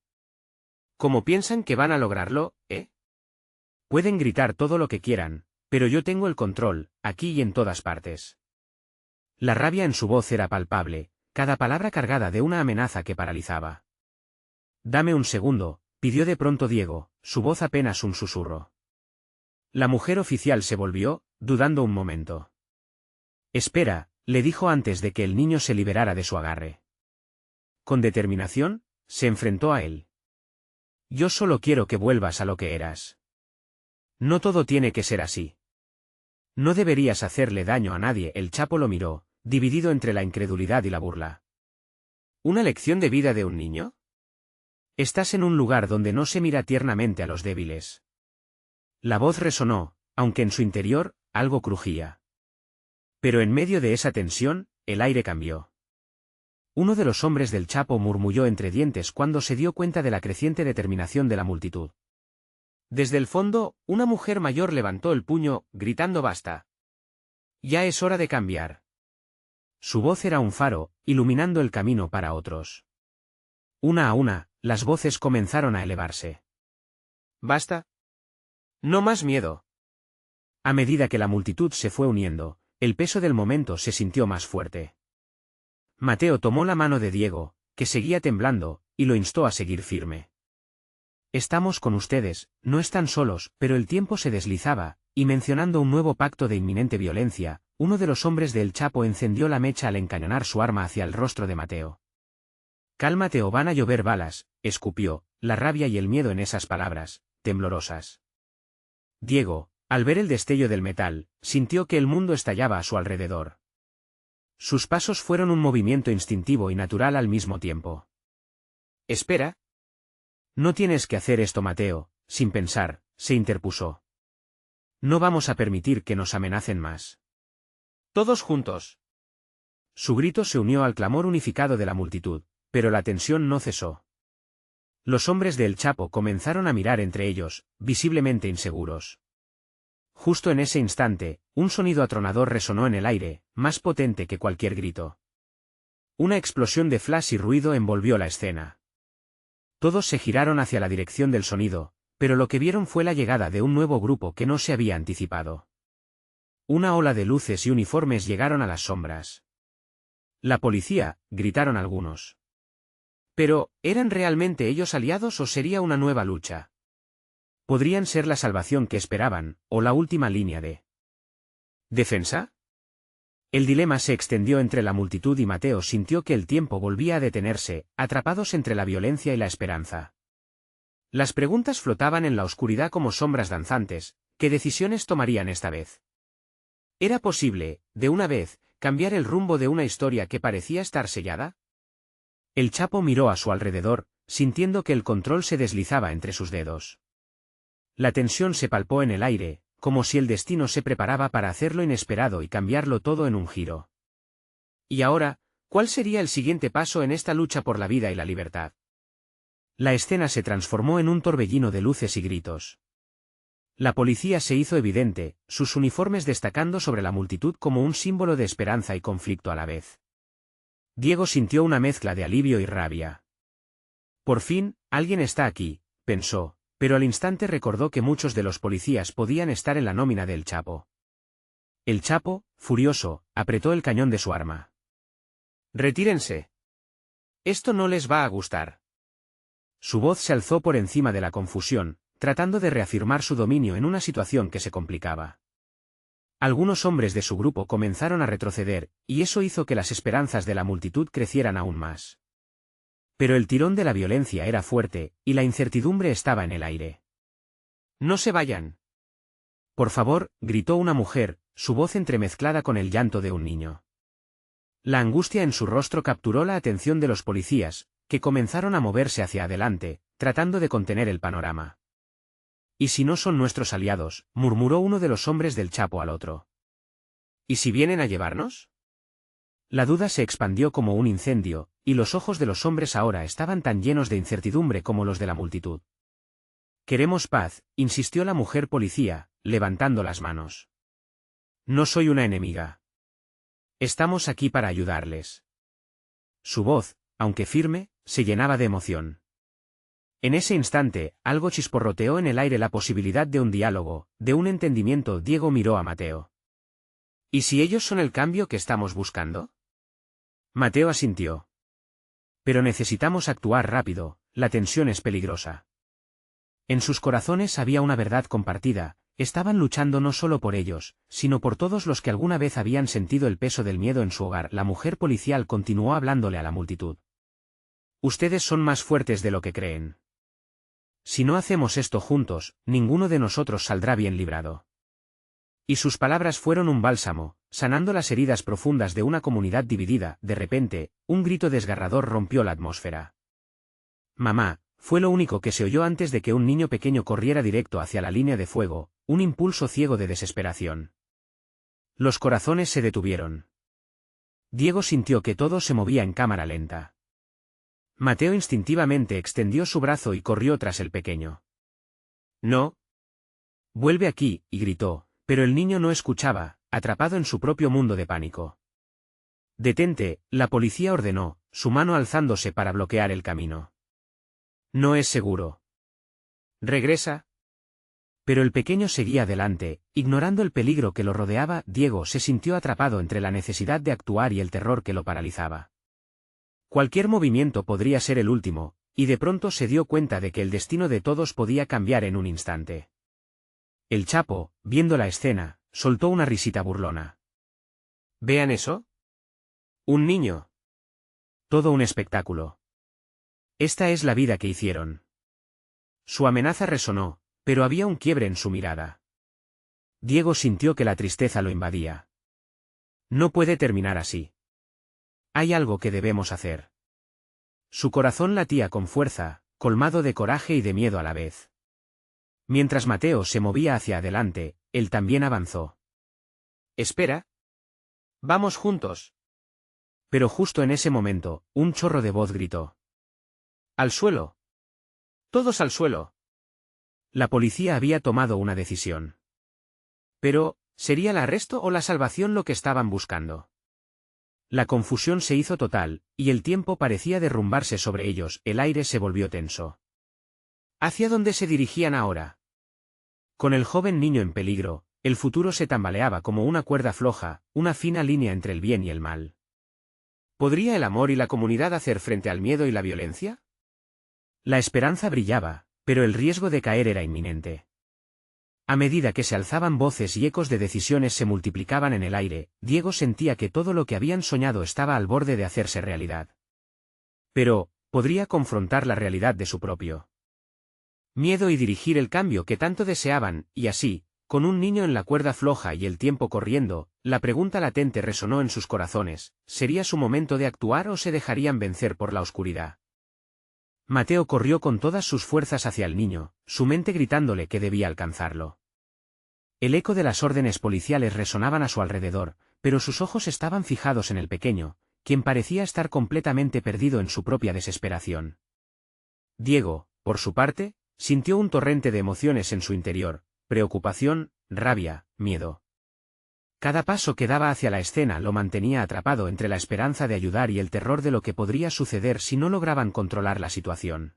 «¿Cómo piensan que van a lograrlo, eh? Pueden gritar todo lo que quieran, pero yo tengo el control, aquí y en todas partes». La rabia en su voz era palpable, cada palabra cargada de una amenaza que paralizaba. «Dame un segundo», pidió de pronto Diego, su voz apenas un susurro. La mujer oficial se volvió, dudando un momento. «Espera», le dijo antes de que el niño se liberara de su agarre. Con determinación, se enfrentó a él. «Yo solo quiero que vuelvas a lo que eras. No todo tiene que ser así. No deberías hacerle daño a nadie». El Chapo lo miró, dividido entre la incredulidad y la burla. ¿Una lección de vida de un niño? Estás en un lugar donde no se mira tiernamente a los débiles. La voz resonó, aunque en su interior, algo crujía. Pero en medio de esa tensión, el aire cambió. Uno de los hombres del Chapo murmulló entre dientes cuando se dio cuenta de la creciente determinación de la multitud. Desde el fondo, una mujer mayor levantó el puño, gritando «¡Basta! Ya es hora de cambiar». Su voz era un faro, iluminando el camino para otros. Una a una, las voces comenzaron a elevarse. «¡Basta! No más miedo». A medida que la multitud se fue uniendo, el peso del momento se sintió más fuerte. Mateo tomó la mano de Diego, que seguía temblando, y lo instó a seguir firme. «Estamos con ustedes, no están solos», pero el tiempo se deslizaba, y mencionando un nuevo pacto de inminente violencia, uno de los hombres del Chapo encendió la mecha al encañonar su arma hacia el rostro de Mateo. «Cálmate o van a llover balas», escupió, la rabia y el miedo en esas palabras, temblorosas. Diego, al ver el destello del metal, sintió que el mundo estallaba a su alrededor. Sus pasos fueron un movimiento instintivo y natural al mismo tiempo. «Espera». «No tienes que hacer esto, Mateo», sin pensar, se interpuso. «No vamos a permitir que nos amenacen más». «Todos juntos». Su grito se unió al clamor unificado de la multitud, pero la tensión no cesó. Los hombres del Chapo comenzaron a mirar entre ellos, visiblemente inseguros. Justo en ese instante, un sonido atronador resonó en el aire, más potente que cualquier grito. Una explosión de flash y ruido envolvió la escena. Todos se giraron hacia la dirección del sonido, pero lo que vieron fue la llegada de un nuevo grupo que no se había anticipado. Una ola de luces y uniformes llegaron a las sombras. «¡La policía!», gritaron algunos. Pero, ¿eran realmente ellos aliados o sería una nueva lucha? Podrían ser la salvación que esperaban, o la última línea de defensa. El dilema se extendió entre la multitud y Mateo sintió que el tiempo volvía a detenerse, atrapados entre la violencia y la esperanza. Las preguntas flotaban en la oscuridad como sombras danzantes. ¿Qué decisiones tomarían esta vez? ¿Era posible, de una vez, cambiar el rumbo de una historia que parecía estar sellada? El Chapo miró a su alrededor, sintiendo que el control se deslizaba entre sus dedos. La tensión se palpó en el aire, como si el destino se preparaba para hacer lo inesperado y cambiarlo todo en un giro. Y ahora, ¿cuál sería el siguiente paso en esta lucha por la vida y la libertad? La escena se transformó en un torbellino de luces y gritos. La policía se hizo evidente, sus uniformes destacando sobre la multitud como un símbolo de esperanza y conflicto a la vez. Diego sintió una mezcla de alivio y rabia. Por fin, alguien está aquí, pensó, pero al instante recordó que muchos de los policías podían estar en la nómina del Chapo. El Chapo, furioso, apretó el cañón de su arma. «Retírense. Esto no les va a gustar». Su voz se alzó por encima de la confusión, tratando de reafirmar su dominio en una situación que se complicaba. Algunos hombres de su grupo comenzaron a retroceder, y eso hizo que las esperanzas de la multitud crecieran aún más. Pero el tirón de la violencia era fuerte, y la incertidumbre estaba en el aire. «No se vayan». «Por favor», gritó una mujer, su voz entremezclada con el llanto de un niño. La angustia en su rostro capturó la atención de los policías, que comenzaron a moverse hacia adelante, tratando de contener el panorama. «¿Y si no son nuestros aliados?», murmuró uno de los hombres del Chapo al otro. «¿Y si vienen a llevarnos?». La duda se expandió como un incendio, y los ojos de los hombres ahora estaban tan llenos de incertidumbre como los de la multitud. «Queremos paz», insistió la mujer policía, levantando las manos. «No soy una enemiga. Estamos aquí para ayudarles». Su voz, aunque firme, se llenaba de emoción. En ese instante, algo chisporroteó en el aire la posibilidad de un diálogo, de un entendimiento. Diego miró a Mateo. «¿Y si ellos son el cambio que estamos buscando?». Mateo asintió. «Pero necesitamos actuar rápido, la tensión es peligrosa». En sus corazones había una verdad compartida, estaban luchando no solo por ellos, sino por todos los que alguna vez habían sentido el peso del miedo en su hogar. La mujer policial continuó hablándole a la multitud. «Ustedes son más fuertes de lo que creen. Si no hacemos esto juntos, ninguno de nosotros saldrá bien librado». Y sus palabras fueron un bálsamo, sanando las heridas profundas de una comunidad dividida. De repente, un grito desgarrador rompió la atmósfera. «Mamá», fue lo único que se oyó antes de que un niño pequeño corriera directo hacia la línea de fuego, un impulso ciego de desesperación. Los corazones se detuvieron. Diego sintió que todo se movía en cámara lenta. Mateo instintivamente extendió su brazo y corrió tras el pequeño. «No. Vuelve aquí», y gritó, pero el niño no escuchaba, atrapado en su propio mundo de pánico. «Detente», la policía ordenó, su mano alzándose para bloquear el camino. «No es seguro. Regresa». Pero el pequeño seguía adelante, ignorando el peligro que lo rodeaba. Diego se sintió atrapado entre la necesidad de actuar y el terror que lo paralizaba. Cualquier movimiento podría ser el último, y de pronto se dio cuenta de que el destino de todos podía cambiar en un instante. El Chapo, viendo la escena, soltó una risita burlona. «¿Vean eso? Un niño. Todo un espectáculo. Esta es la vida que hicieron». Su amenaza resonó, pero había un quiebre en su mirada. Diego sintió que la tristeza lo invadía. No puede terminar así. Hay algo que debemos hacer. Su corazón latía con fuerza, colmado de coraje y de miedo a la vez. Mientras Mateo se movía hacia adelante, él también avanzó. «Espera. Vamos juntos». Pero justo en ese momento, un chorro de voz gritó. «¡Al suelo! ¡Todos al suelo!». La policía había tomado una decisión. Pero, ¿sería el arresto o la salvación lo que estaban buscando? La confusión se hizo total, y el tiempo parecía derrumbarse sobre ellos. El aire se volvió tenso. ¿Hacia dónde se dirigían ahora? Con el joven niño en peligro, el futuro se tambaleaba como una cuerda floja, una fina línea entre el bien y el mal. ¿Podría el amor y la comunidad hacer frente al miedo y la violencia? La esperanza brillaba, pero el riesgo de caer era inminente. A medida que se alzaban voces y ecos de decisiones se multiplicaban en el aire, Diego sentía que todo lo que habían soñado estaba al borde de hacerse realidad. Pero, ¿podría confrontar la realidad de su propio miedo y dirigir el cambio que tanto deseaban? Y así, con un niño en la cuerda floja y el tiempo corriendo, la pregunta latente resonó en sus corazones: ¿sería su momento de actuar o se dejarían vencer por la oscuridad? Mateo corrió con todas sus fuerzas hacia el niño, su mente gritándole que debía alcanzarlo. El eco de las órdenes policiales resonaban a su alrededor, pero sus ojos estaban fijados en el pequeño, quien parecía estar completamente perdido en su propia desesperación. Diego, por su parte, sintió un torrente de emociones en su interior: preocupación, rabia, miedo. Cada paso que daba hacia la escena lo mantenía atrapado entre la esperanza de ayudar y el terror de lo que podría suceder si no lograban controlar la situación.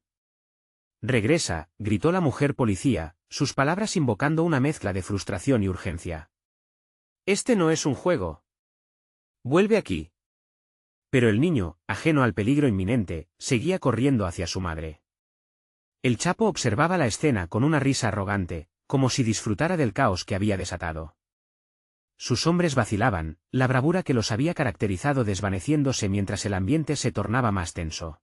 «Regresa», gritó la mujer policía, sus palabras invocando una mezcla de frustración y urgencia. «Este no es un juego. Vuelve aquí». Pero el niño, ajeno al peligro inminente, seguía corriendo hacia su madre. El Chapo observaba la escena con una risa arrogante, como si disfrutara del caos que había desatado. Sus hombres vacilaban, la bravura que los había caracterizado desvaneciéndose mientras el ambiente se tornaba más tenso.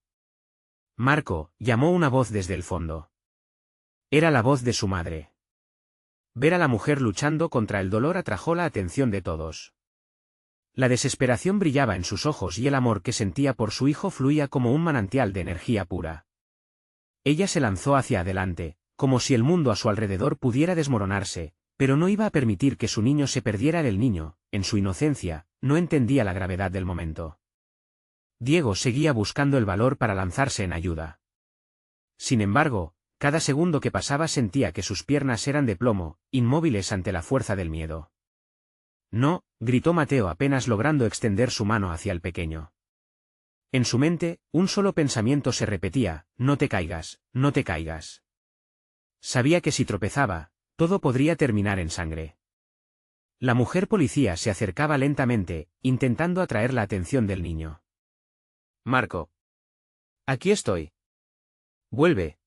«Marco», llamó una voz desde el fondo. Era la voz de su madre. Ver a la mujer luchando contra el dolor atrajo la atención de todos. La desesperación brillaba en sus ojos y el amor que sentía por su hijo fluía como un manantial de energía pura. Ella se lanzó hacia adelante, como si el mundo a su alrededor pudiera desmoronarse, pero no iba a permitir que su niño se perdiera. El niño, en su inocencia, no entendía la gravedad del momento. Diego seguía buscando el valor para lanzarse en ayuda. Sin embargo, cada segundo que pasaba sentía que sus piernas eran de plomo, inmóviles ante la fuerza del miedo. «No», gritó Mateo apenas logrando extender su mano hacia el pequeño. En su mente, un solo pensamiento se repetía: «No te caigas, no te caigas». Sabía que si tropezaba, todo podría terminar en sangre. La mujer policía se acercaba lentamente, intentando atraer la atención del niño. «Marco. Aquí estoy. Vuelve».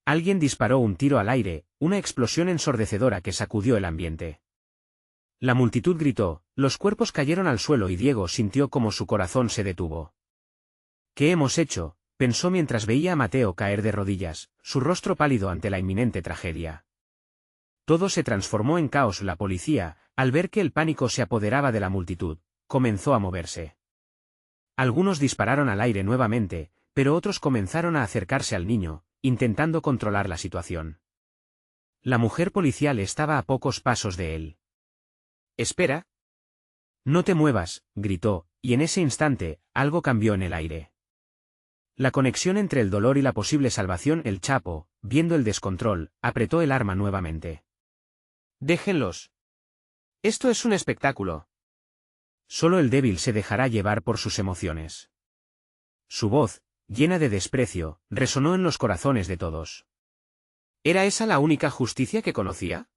Alguien disparó un tiro al aire, una explosión ensordecedora que sacudió el ambiente. La multitud gritó, los cuerpos cayeron al suelo y Diego sintió como su corazón se detuvo. «¿Qué hemos hecho?», pensó mientras veía a Mateo caer de rodillas, su rostro pálido ante la inminente tragedia. Todo se transformó en caos. La policía, al ver que el pánico se apoderaba de la multitud, comenzó a moverse. Algunos dispararon al aire nuevamente, pero otros comenzaron a acercarse al niño, intentando controlar la situación. La mujer policial estaba a pocos pasos de él. «Espera», No te muevas, gritó, y en ese instante, algo cambió en el aire. La conexión entre el dolor y la posible salvación. El Chapo, viendo el descontrol, apretó el arma nuevamente. Déjenlos. Esto es un espectáculo. Solo el débil se dejará llevar por sus emociones. Su voz, llena de desprecio, resonó en los corazones de todos. ¿Era esa la única justicia que conocía?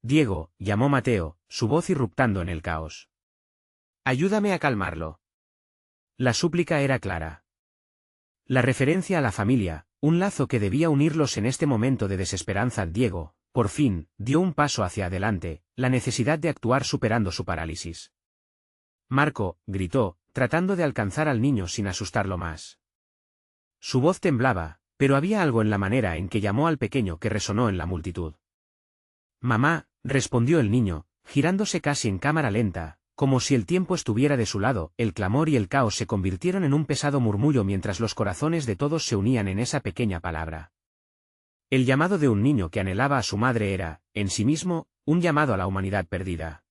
Diego, llamó Mateo, su voz irruptando en el caos. Ayúdame a calmarlo. La súplica era clara. La referencia a la familia, un lazo que debía unirlos en este momento de desesperanza. Diego, por fin, dio un paso hacia adelante, la necesidad de actuar superando su parálisis. Marco, gritó, tratando de alcanzar al niño sin asustarlo más. Su voz temblaba, pero había algo en la manera en que llamó al pequeño que resonó en la multitud. Mamá, respondió el niño, girándose casi en cámara lenta, como si el tiempo estuviera de su lado. El clamor y el caos se convirtieron en un pesado murmullo mientras los corazones de todos se unían en esa pequeña palabra. El llamado de un niño que anhelaba a su madre era, en sí mismo, un llamado a la humanidad perdida.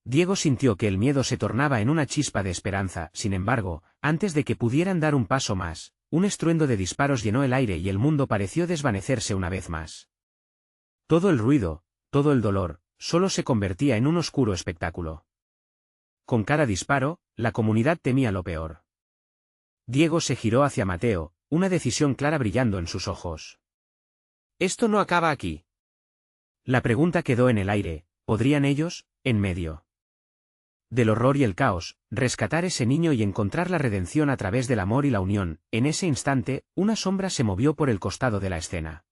Diego sintió que el miedo se tornaba en una chispa de esperanza. Sin embargo, antes de que pudieran dar un paso más, un estruendo de disparos llenó el aire y el mundo pareció desvanecerse una vez más. Todo el ruido, todo el dolor, solo se convertía en un oscuro espectáculo. Con cada disparo, la comunidad temía lo peor. Diego se giró hacia Mateo, una decisión clara brillando en sus ojos. «Esto no acaba aquí». La pregunta quedó en el aire, ¿podrían ellos, en medio del horror y el caos, rescatar ese niño y encontrar la redención a través del amor y la unión? En ese instante, una sombra se movió por el costado de la escena.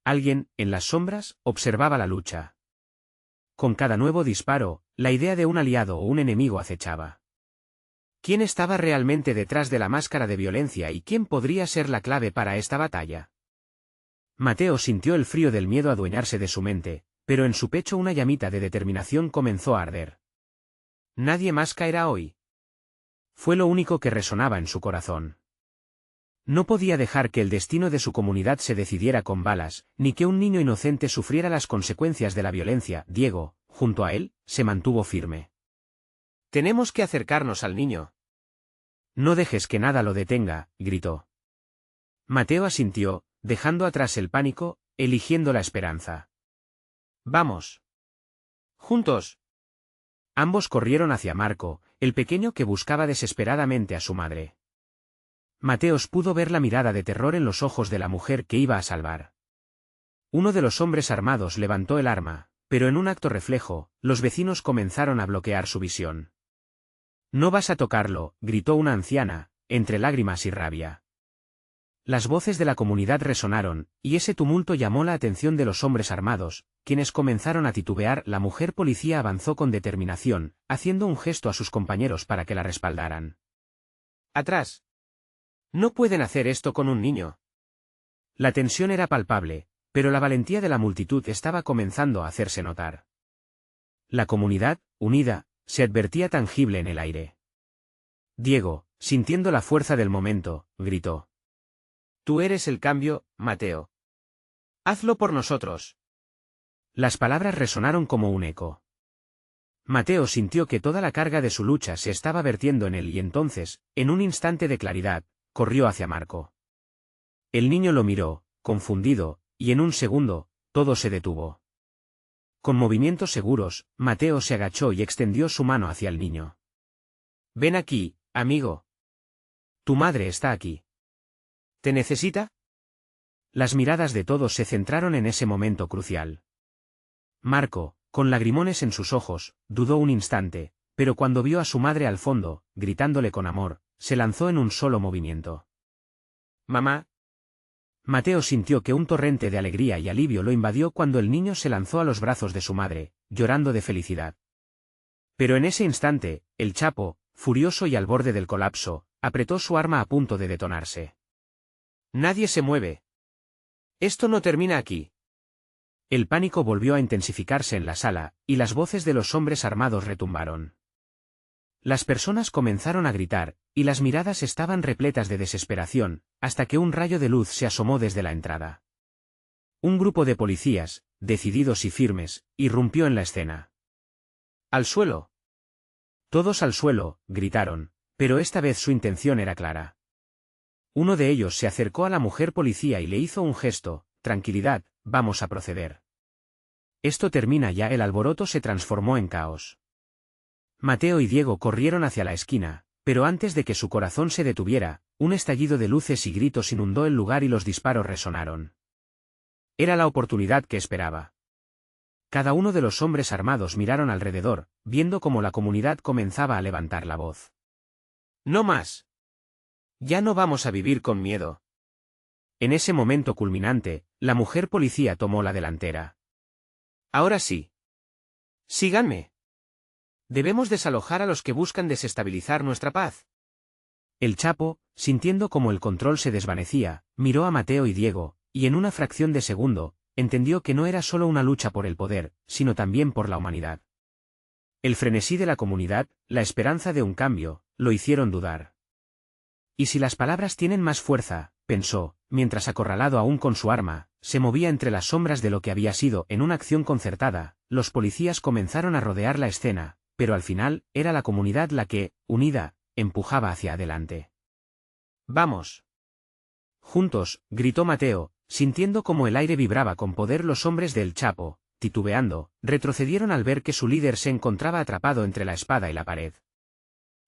Alguien, en las sombras, observaba la lucha. Con cada nuevo disparo, la idea de un aliado o un enemigo acechaba. ¿Quién estaba realmente detrás de la máscara de violencia y quién podría ser la clave para esta batalla? Mateo sintió el frío del miedo adueñarse de su mente, pero en su pecho una llamita de determinación comenzó a arder. Nadie más caerá hoy. Fue lo único que resonaba en su corazón. No podía dejar que el destino de su comunidad se decidiera con balas, ni que un niño inocente sufriera las consecuencias de la violencia. Diego, junto a él, se mantuvo firme. «Tenemos que acercarnos al niño». «No dejes que nada lo detenga», gritó. Mateo asintió, dejando atrás el pánico, eligiendo la esperanza. «Vamos. Juntos». Ambos corrieron hacia Marco, el pequeño que buscaba desesperadamente a su madre. Mateos pudo ver la mirada de terror en los ojos de la mujer que iba a salvar. Uno de los hombres armados levantó el arma, pero en un acto reflejo, los vecinos comenzaron a bloquear su visión. «No vas a tocarlo», gritó una anciana, entre lágrimas y rabia. Las voces de la comunidad resonaron, y ese tumulto llamó la atención de los hombres armados, quienes comenzaron a titubear. La mujer policía avanzó con determinación, haciendo un gesto a sus compañeros para que la respaldaran. «Atrás. No pueden hacer esto con un niño». La tensión era palpable, pero la valentía de la multitud estaba comenzando a hacerse notar. La comunidad, unida, se advertía tangible en el aire. Diego, sintiendo la fuerza del momento, gritó. «Tú eres el cambio, Mateo. Hazlo por nosotros». Las palabras resonaron como un eco. Mateo sintió que toda la carga de su lucha se estaba vertiendo en él y entonces, en un instante de claridad, corrió hacia Marco. El niño lo miró, confundido, y en un segundo, todo se detuvo. Con movimientos seguros, Mateo se agachó y extendió su mano hacia el niño. «Ven aquí, amigo. Tu madre está aquí. ¿Te necesita?». Las miradas de todos se centraron en ese momento crucial. Marco, con lagrimones en sus ojos, dudó un instante, pero cuando vio a su madre al fondo, gritándole con amor, se lanzó en un solo movimiento. «Mamá». Mateo sintió que un torrente de alegría y alivio lo invadió cuando el niño se lanzó a los brazos de su madre, llorando de felicidad. Pero en ese instante, el Chapo, furioso y al borde del colapso, apretó su arma a punto de detonarse. «Nadie se mueve. Esto no termina aquí». El pánico volvió a intensificarse en la sala, y las voces de los hombres armados retumbaron. Las personas comenzaron a gritar, y las miradas estaban repletas de desesperación, hasta que un rayo de luz se asomó desde la entrada. Un grupo de policías, decididos y firmes, irrumpió en la escena. «Al suelo». Todos al suelo, gritaron, pero esta vez su intención era clara. Uno de ellos se acercó a la mujer policía y le hizo un gesto: tranquilidad, vamos a proceder. Esto termina ya. El alboroto se transformó en caos. Mateo y Diego corrieron hacia la esquina, pero antes de que su corazón se detuviera, un estallido de luces y gritos inundó el lugar y los disparos resonaron. Era la oportunidad que esperaba. Cada uno de los hombres armados miraron alrededor, viendo cómo la comunidad comenzaba a levantar la voz. ¡No más! Ya no vamos a vivir con miedo. En ese momento culminante, la mujer policía tomó la delantera. Ahora sí. Síganme. Debemos desalojar a los que buscan desestabilizar nuestra paz. El Chapo, sintiendo cómo el control se desvanecía, miró a Mateo y Diego, y en una fracción de segundo, entendió que no era solo una lucha por el poder, sino también por la humanidad. El frenesí de la comunidad, la esperanza de un cambio, lo hicieron dudar. ¿Y si las palabras tienen más fuerza?, pensó, mientras acorralado aún con su arma, se movía entre las sombras de lo que había sido. En una acción concertada, los policías comenzaron a rodear la escena, pero al final, era la comunidad la que, unida, empujaba hacia adelante. ¡Vamos! Juntos, gritó Mateo, sintiendo como el aire vibraba con poder. Los hombres del Chapo, titubeando, retrocedieron al ver que su líder se encontraba atrapado entre la espada y la pared.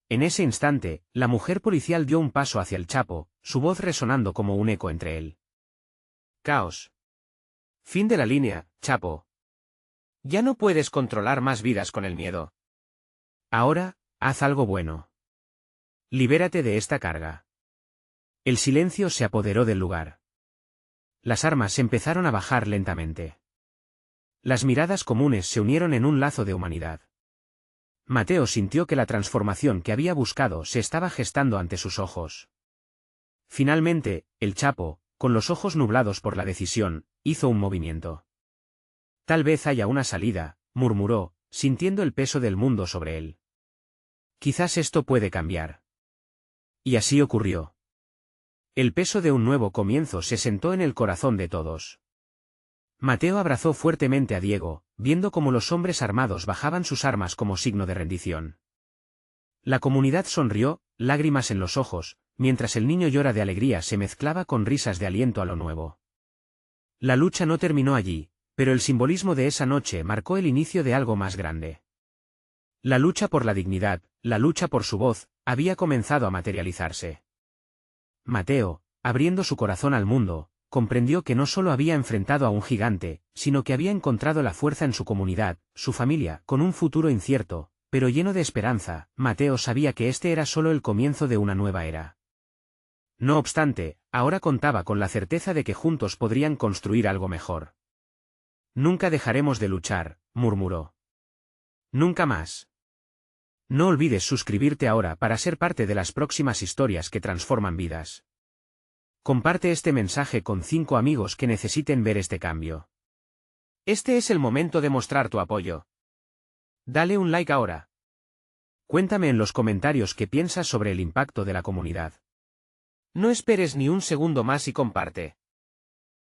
En ese instante, la mujer policial dio un paso hacia el Chapo, su voz resonando como un eco entre él. Caos. Fin de la línea, Chapo. Ya no puedes controlar más vidas con el miedo. Ahora, haz algo bueno. Libérate de esta carga. El silencio se apoderó del lugar. Las armas empezaron a bajar lentamente. Las miradas comunes se unieron en un lazo de humanidad. Mateo sintió que la transformación que había buscado se estaba gestando ante sus ojos. Finalmente, el Chapo, con los ojos nublados por la decisión, hizo un movimiento. Tal vez haya una salida, murmuró, sintiendo el peso del mundo sobre él. Quizás esto puede cambiar. Y así ocurrió. El peso de un nuevo comienzo se sentó en el corazón de todos. Mateo abrazó fuertemente a Diego, viendo cómo los hombres armados bajaban sus armas como signo de rendición. La comunidad sonrió, lágrimas en los ojos, mientras el niño llora de alegría se mezclaba con risas de aliento a lo nuevo. La lucha no terminó allí, pero el simbolismo de esa noche marcó el inicio de algo más grande. La lucha por la dignidad, la lucha por su voz, había comenzado a materializarse. Mateo, abriendo su corazón al mundo, comprendió que no solo había enfrentado a un gigante, sino que había encontrado la fuerza en su comunidad, su familia, con un futuro incierto, pero lleno de esperanza. Mateo sabía que este era solo el comienzo de una nueva era. No obstante, ahora contaba con la certeza de que juntos podrían construir algo mejor. Nunca dejaremos de luchar, murmuró. Nunca más. No olvides suscribirte ahora para ser parte de las próximas historias que transforman vidas. Comparte este mensaje con 5 amigos que necesiten ver este cambio. Este es el momento de mostrar tu apoyo. Dale un like ahora. Cuéntame en los comentarios qué piensas sobre el impacto de la comunidad. No esperes ni un segundo más y comparte.